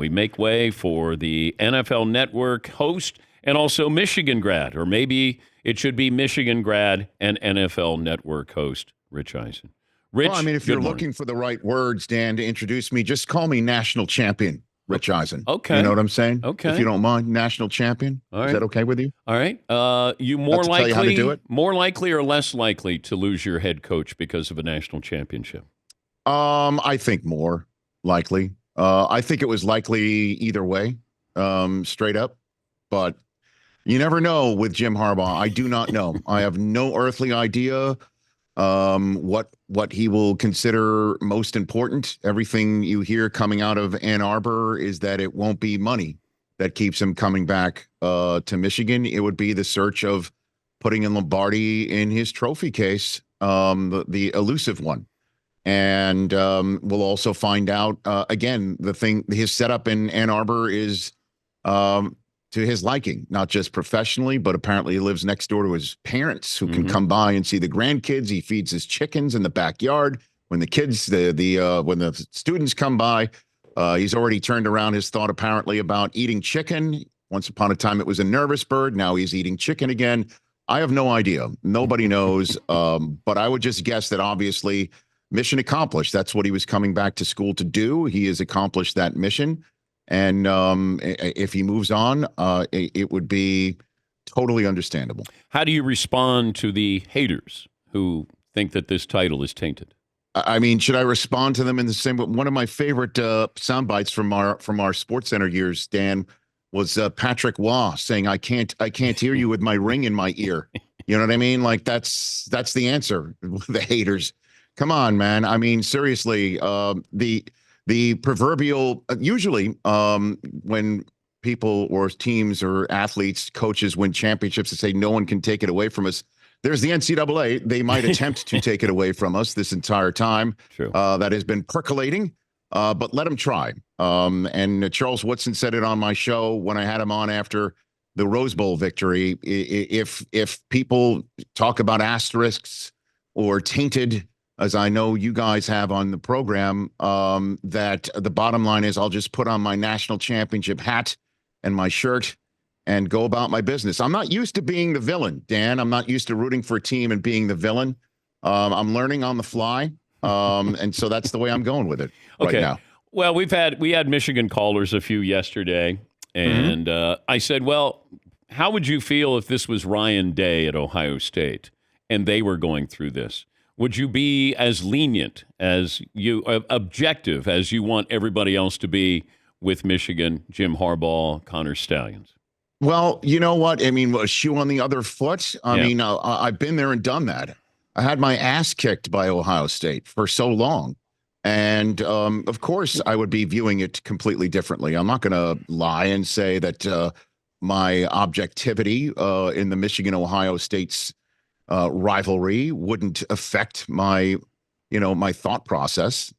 we make way for the NFL Network host and also Michigan grad, or maybe it should be Michigan grad and NFL Network host, Rich Eisen. Rich, well, I mean, if you're looking for the right words, Dan, to introduce me, just call me national champion, Rich Eisen. Okay. You know what I'm saying? Okay. If you don't mind, national champion. All right. Is that okay with you? All right. You more Tell likely, you how to do it? more likely or less likely to lose your head coach because of a national championship? I think more likely. I think it was likely either way, straight up. But you never know with Jim Harbaugh. I do not know. I have no earthly idea what he will consider most important. Everything you hear coming out of Ann Arbor is that it won't be money that keeps him coming back to Michigan. It would be the search of putting in Lombardi in his trophy case, the elusive one. And we'll also find out, again, his setup in Ann Arbor is to his liking, not just professionally, but apparently he lives next door to his parents who can come by and see the grandkids. He feeds his chickens in the backyard. When the kids, when the students come by, he's already turned around his thought apparently about eating chicken. Once upon a time, it was a nervous bird. Now he's eating chicken again. I have no idea. Nobody knows. But I would just guess that obviously mission accomplished. That's what he was coming back to school to do. He has accomplished that mission. And if he moves on, it would be totally understandable. How do you respond to the haters who think that this title is tainted? I mean, should I respond to them in the same way? One of my favorite sound bites from our SportsCenter years, Dan, was Patrick Waugh saying, I can't hear you with my ring in my ear. You know what I mean? Like that's the answer. The haters. Come on, man. I mean, seriously, the proverbial, usually when people or teams or athletes, coaches win championships and say no one can take it away from us, there's the NCAA. They might attempt to take it away from us this entire time. True. That has been percolating, but let them try. And Charles Woodson said it on my show when I had him on after the Rose Bowl victory. If people talk about asterisks or tainted, as I know you guys have on the program, that the bottom line is I'll just put on my national championship hat and my shirt and go about my business. I'm not used to being the villain, Dan. I'm not used to rooting for a team and being the villain. I'm learning on the fly. And so that's the way I'm going with it right now. Well, we had Michigan callers a few yesterday. And I said, well, how would you feel if this was Ryan Day at Ohio State and they were going through this? Would you be as lenient as objective as you want everybody else to be with Michigan, Jim Harbaugh, Conor Stallions? Well, you know what? I mean, a shoe on the other foot. I mean, I've been there and done that. I had my ass kicked by Ohio State for so long. And of course, I would be viewing it completely differently. I'm not going to lie and say that my objectivity in the Michigan-Ohio State's rivalry wouldn't affect my thought process,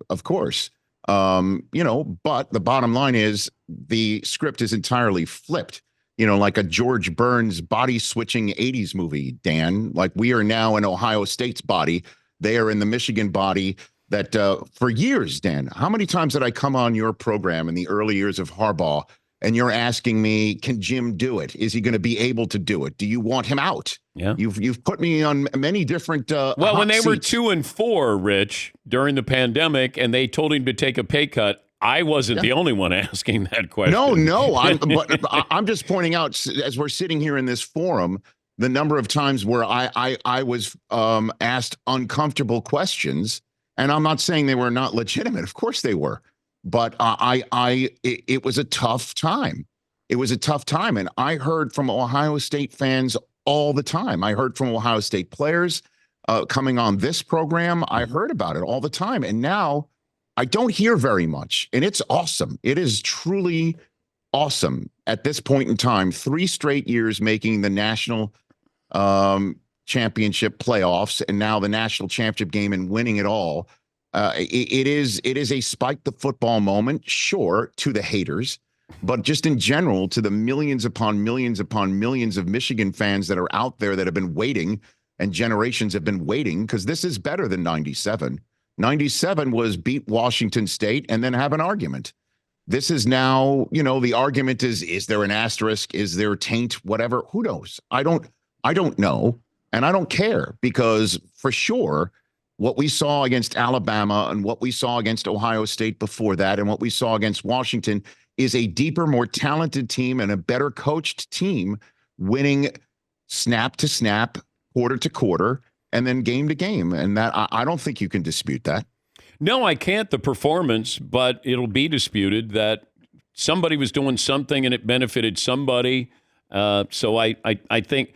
of course. But the bottom line is the script is entirely flipped, like a George Burns body switching 80s movie, Dan. Like we are now in Ohio State's body. They are in the Michigan body that for years, Dan, how many times did I come on your program in the early years of Harbaugh and you're asking me, can Jim do it? Is he going to be able to do it? Do you want him out? Yeah. You've put me on many different well, when they seats. were 2-4, Rich, during the pandemic, and they told him to take a pay cut, I wasn't the only one asking that question. No. I'm just pointing out, as we're sitting here in this forum, the number of times where I was asked uncomfortable questions, and I'm not saying they were not legitimate. Of course they were. But it was a tough time. It was a tough time. And I heard from Ohio State fans all the time. I heard from Ohio State players coming on this program. I heard about it all the time. And now I don't hear very much. And it's awesome. It is truly awesome at this point in time. 3 straight years making the national championship playoffs and now the national championship game and winning it all. It is a spike the football moment, sure, to the haters, but just in general to the millions upon millions upon millions of Michigan fans that are out there that have been waiting and generations have been waiting because this is better than 97. 97 was beat Washington State and then have an argument. This is now, the argument is there an asterisk? Is there taint? Whatever. Who knows? I don't know. And I don't care, because for sure, what we saw against Alabama and what we saw against Ohio State before that and what we saw against Washington is a deeper, more talented team and a better coached team winning snap to snap, quarter to quarter, and then game to game. And that I don't think you can dispute that. No, I can't. The performance, but it'll be disputed that somebody was doing something and it benefited somebody. So I think,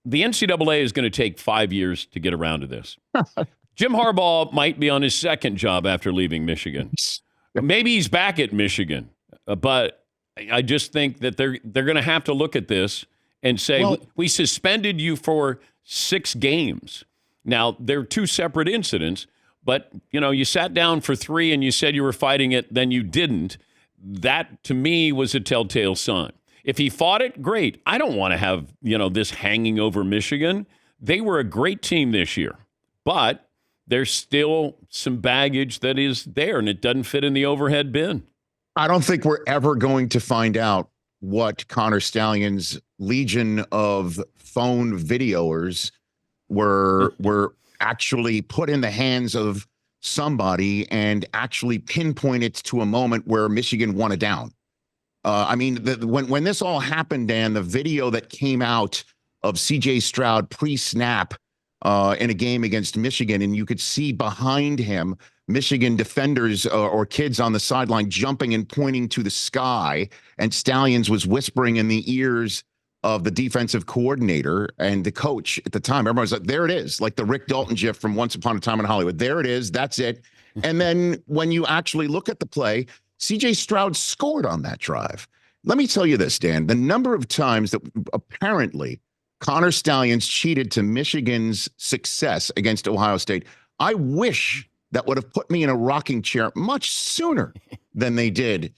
the NCAA is going to take 5 years to get around to this. Jim Harbaugh might be on his second job after leaving Michigan. Maybe he's back at Michigan, but I just think that they're going to have to look at this and say, we suspended you for 6 games. Now, they're 2 separate incidents, but, you sat down for 3 and you said you were fighting it, then you didn't. That, to me, was a telltale sign. If he fought it, great. I don't want to have, this hanging over Michigan. They were a great team this year, but there's still some baggage that is there, and it doesn't fit in the overhead bin. I don't think we're ever going to find out what Conor Stallions' legion of phone videoers were actually put in the hands of somebody and actually pinpoint it to a moment where Michigan won it down. When this all happened, Dan, the video that came out of C.J. Stroud pre-snap in a game against Michigan, and you could see behind him Michigan defenders or kids on the sideline jumping and pointing to the sky, and Stallions was whispering in the ears of the defensive coordinator and the coach at the time. Everyone was like, there it is, like the Rick Dalton gif from Once Upon a Time in Hollywood. There it is. That's it. And then when you actually look at the play, C.J. Stroud scored on that drive. Let me tell you this, Dan, the number of times that apparently Conor Stallions cheated to Michigan's success against Ohio State, I wish that would have put me in a rocking chair much sooner than they did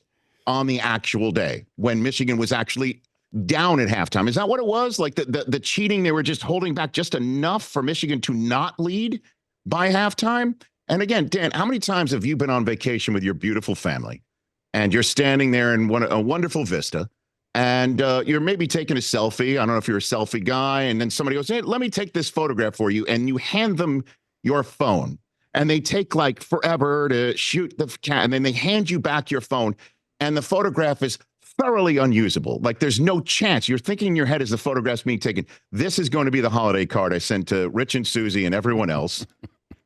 on the actual day when Michigan was actually down at halftime. Is that what it was? Like the cheating, they were just holding back just enough for Michigan to not lead by halftime? And again, Dan, how many times have you been on vacation with your beautiful family and you're standing there in a wonderful vista and you're maybe taking a selfie? I don't know if you're a selfie guy. And then somebody goes, hey, let me take this photograph for you. And you hand them your phone and they take like forever to shoot the cat. And then they hand you back your phone and the photograph is thoroughly unusable. Like there's no chance. You're thinking in your head as the photograph's being taken, this is going to be the holiday card I sent to Rich and Susie and everyone else.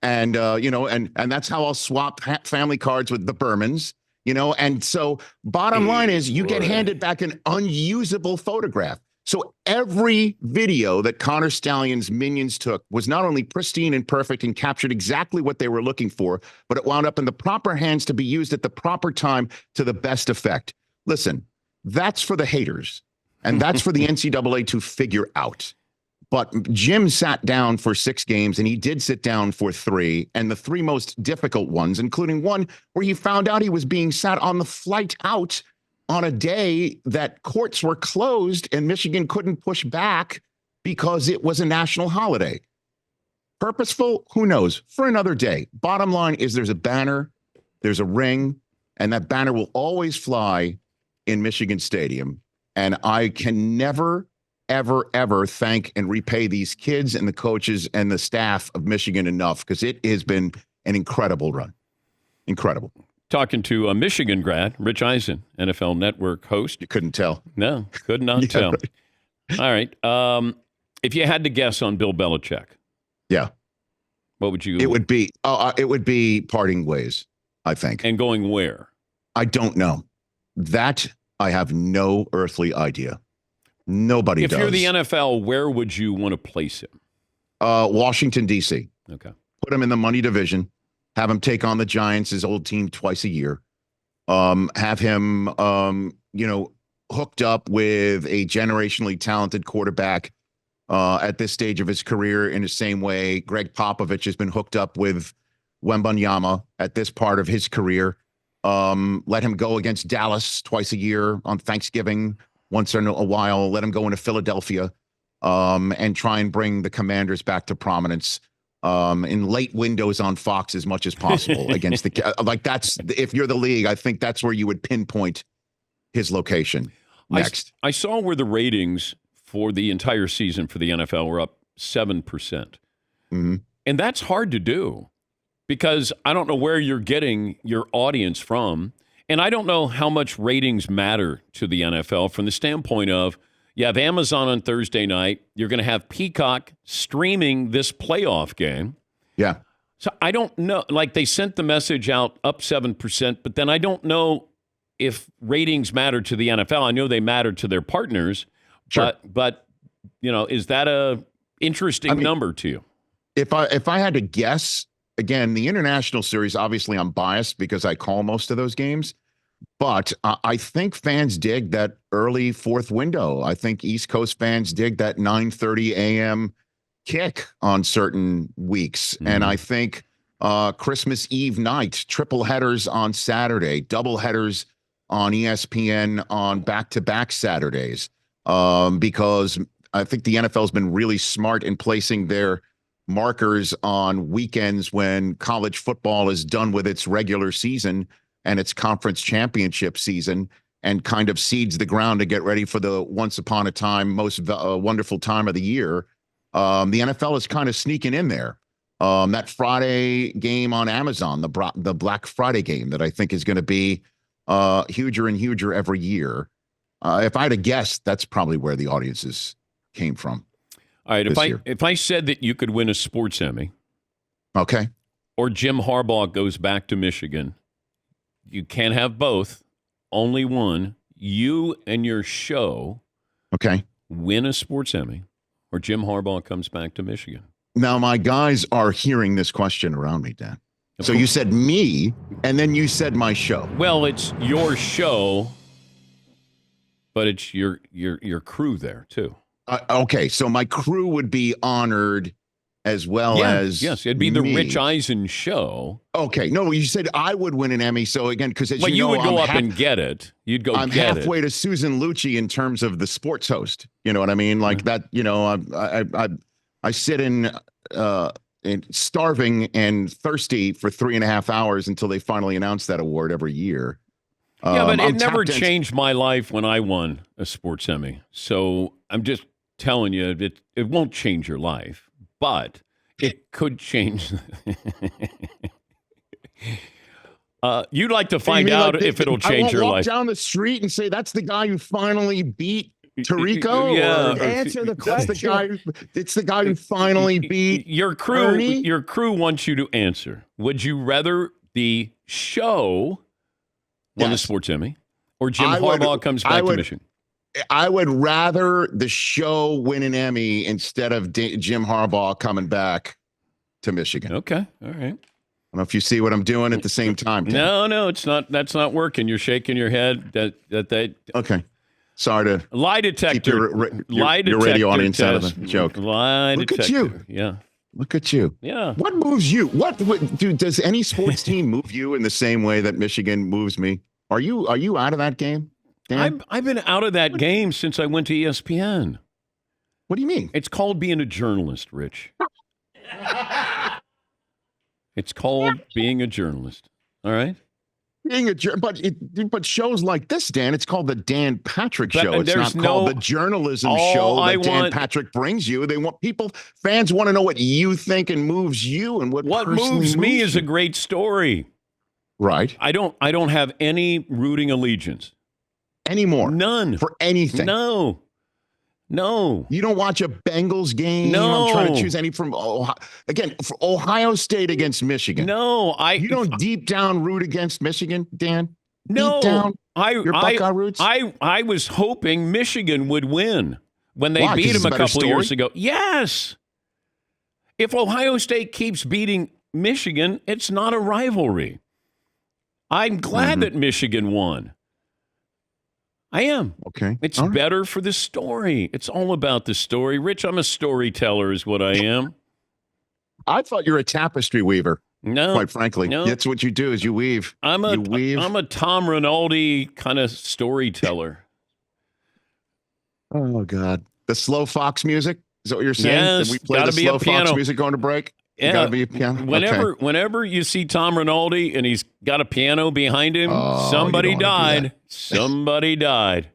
And, and that's how I'll swap family cards with the Bermans, and so bottom line is you get handed back an unusable photograph. So every video that Conor Stallions' minions took was not only pristine and perfect and captured exactly what they were looking for, but it wound up in the proper hands to be used at the proper time to the best effect. Listen, that's for the haters, and that's for the NCAA to figure out. But Jim sat down for 6 games, and he did sit down for 3, and the 3 most difficult ones, including one where he found out he was being sat on the flight out on a day that courts were closed and Michigan couldn't push back because it was a national holiday. Purposeful? Who knows? For another day. Bottom line is there's a banner, there's a ring, and that banner will always fly in Michigan Stadium. And I can never, ever thank and repay these kids and the coaches and the staff of Michigan enough, because it has been an incredible run. Incredible. Talking to a Michigan grad, Rich Eisen, NFL Network host. You couldn't tell. No, could not tell. Right. All right. If you had to guess on Bill Belichick. Yeah. What would you? It would be parting ways, I think. And going where? I don't know. That I have no earthly idea. Nobody does. If you're the NFL, where would you want to place him? Washington, D.C. Okay. Put him in the money division. Have him take on the Giants, his old team, twice a year. Have him, hooked up with a generationally talented quarterback at this stage of his career in the same way Greg Popovich has been hooked up with Wembanyama at this part of his career. Let him go against Dallas twice a year on Thanksgiving, once in a while. Let him go into Philadelphia and try and bring the Commanders back to prominence. in late windows on Fox as much as possible against the like. That's if you're the league, I think that's where you would pinpoint his location next. I saw where the ratings for the entire season for the NFL were up 7%. Mm-hmm. And that's hard to do because I don't know where you're getting your audience from. And I don't know how much ratings matter to the NFL from the standpoint of you have Amazon on Thursday night. You're going to have Peacock streaming this playoff game. Yeah. So I don't know. Like they sent the message out up 7%, but then I don't know if ratings matter to the NFL. I know they matter to their partners. Sure. But is that a interesting number to you? If I had to guess, again, the international series, obviously I'm biased because I call most of those games, but I think fans dig that early fourth window. I think East Coast fans dig that 9:30 a.m. kick on certain weeks. Mm-hmm. And I think Christmas Eve night, triple headers on Saturday, double headers on ESPN on back-to-back Saturdays, because I think the NFL has been really smart in placing their markers on weekends when college football is done with its regular season and its conference championship season, and kind of seeds the ground to get ready for the once upon a time most wonderful time of the year. The NFL is kind of sneaking in there. That Friday game on Amazon, the Black Friday game that I think is going to be huger and huger every year. If I had to guess, that's probably where the audiences came from. All right, if I said that you could win a sports Emmy, okay, or Jim Harbaugh goes back to Michigan, you can't have both, only one. You and your show, okay, win a sports Emmy, or Jim Harbaugh comes back to Michigan. Now my guys are hearing this question around me, Dan. So you said me, and then you said my show. Well, it's your show, but it's your crew there too. Okay, so my crew would be honored as well as it'd be the Rich Eisen show. Okay, no, you said I would win an Emmy. So again, because you would go up and get it. You'd go. I'm halfway to Susan Lucci in terms of the sports host. You know what I mean? Like that. I sit in starving and thirsty for 3.5 hours until they finally announce that award every year. But it never changed my life when I won a sports Emmy. So I'm just telling you, it won't change your life, but it could change. You'd like to find out if it'll change your life. I won't walk down the street and say, that's the guy who finally beat Tirico? Yeah. Answer the question. It's the guy who finally beat your crew. Ernie? Your crew wants you to answer. Would you rather the show won the sports Emmy, or Jim Harbaugh comes back to Michigan? I would rather the show win an Emmy instead of Jim Harbaugh coming back to Michigan. Okay, all right. I don't know if you see what I'm doing at the same time. Tim. No, it's not. That's not working. You're shaking your head. Okay. Sorry to lie detector. Keep your radio audience out of the joke. Lie detector. Look at you. Yeah. Look at you. Yeah. What moves you? What dude? Does any sports team move you in the same way that Michigan moves me? Are you out of that game, Dan? I've been out of that game since I went to ESPN. What do you mean? It's called being a journalist, Rich. It's called being a journalist. All right. Being a but shows like this, Dan, it's called the Dan Patrick Show. It's not called the journalism show that Dan Patrick brings you. They want fans want to know what you think and moves you, and what moves me is a great story. Right. I don't have any rooting allegiance anymore. None for anything. No. You don't watch a Bengals game? No. I'm trying to choose any from for Ohio State against Michigan. No, you don't deep down root against Michigan, Dan? No. Deep down, your Buckeye roots? I was hoping Michigan would win when they beat them a couple of years ago. Yes. If Ohio State keeps beating Michigan, it's not a rivalry. I'm glad that Michigan won. I am. Okay. It's better for the story. It's all about the story. Rich, I'm a storyteller is what I am. I thought you're a tapestry weaver. No. Quite frankly. No. That's what you do is you weave. I'm a Tom Rinaldi kind of storyteller. Oh, God. The slow Fox music? Is that what you're saying? Yes. Did we play the slow Fox music going to break? You got to be a piano. Whenever you see Tom Rinaldi and he's got a piano behind him, somebody died. Somebody died.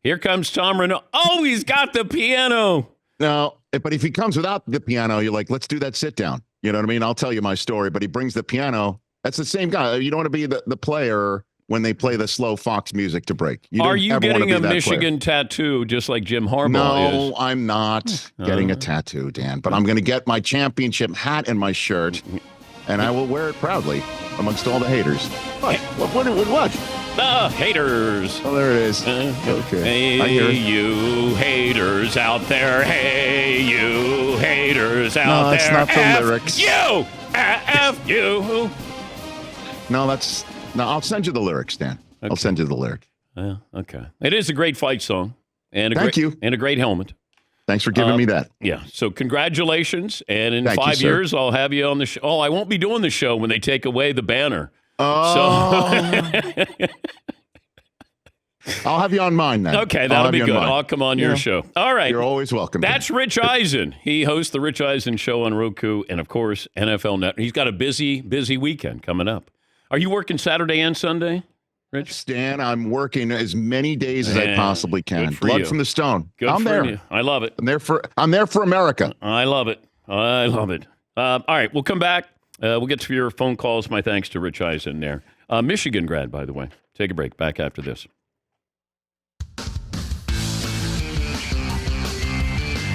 Here comes Tom Rinaldi. Oh, he's got the piano. No, but if he comes without the piano, you're like, let's do that sit down. You know what I mean? I'll tell you my story, but he brings the piano. That's the same guy. You don't want to be the player when they play the slow Fox music to break. Are you getting a Michigan tattoo just like Jim Harbaugh is? No, I'm not getting a tattoo, Dan, but I'm going to get my championship hat and my shirt, and I will wear it proudly amongst all the haters. What? The haters. Oh, there it is. Okay. Hey, I hear it. you haters out there. Hey, you haters out there. No, that's not the lyrics. You. F you. No, I'll send you the lyrics, Dan. Okay. I'll send you the lyric. Okay. It is a great fight song. And Thank you. And a great helmet. Thanks for giving me that. Yeah. So congratulations. And in 5 years, I'll have you on the show. Oh, I won't be doing the show when they take away the banner. Oh. So I'll have you on mine then. Okay, that'll be good. I'll come on your show. All right. You're always welcome. That's Rich Eisen. He hosts the Rich Eisen Show on Roku and, of course, NFL Net. He's got a busy weekend coming up. Are you working Saturday and Sunday, Rich? Stan, I'm working as many days as I possibly can. Blood from the stone. I'm there. You. I love it. I'm there for America. I love it. All right, we'll come back. We'll get to your phone calls. My thanks to Rich Eisen there. Michigan grad, by the way. Take a break. Back after this.